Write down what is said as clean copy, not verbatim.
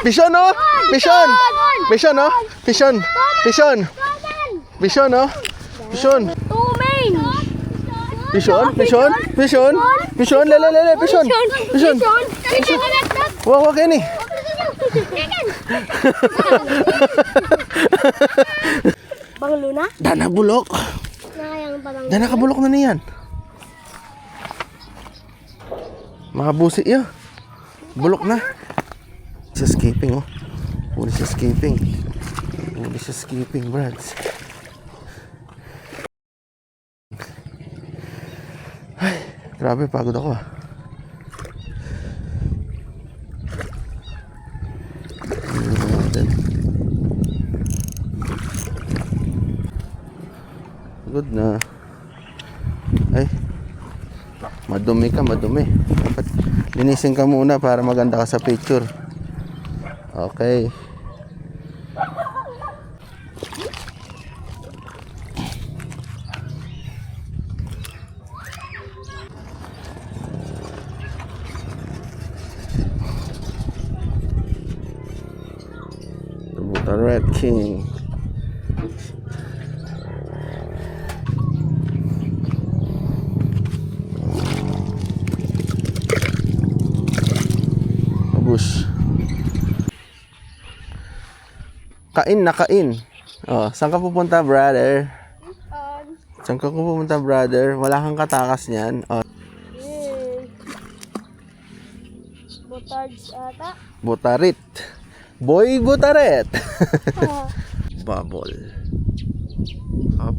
Bison, no? Bison! Bison, no? Bison! Bison! Bison, no? Bison! Tuming! Bison! Bison! Bison! Bison! Lele! Bison! Bison! Wag ini. Banglo na? Dana bulok. Nakayang banglo. Dana kabulok na niyan. Mga busi yun. Bulok na. Sa skipping, oh. Huli sa skipping. Huli sa skipping, brads. Ay, grabe, pagod ako, ah. Good na. Ay, madumi ka, madumi. Dapat linisin ka muna para maganda ka sa picture. Okay. The Red King. Bush. Kain na kain. Oh, saan ka pupunta, brother? Saan ka pupunta, brother? Wala kang katakas niyan. Oh. Botards ata. Botarit. Boy Botaret. Bubble. Up.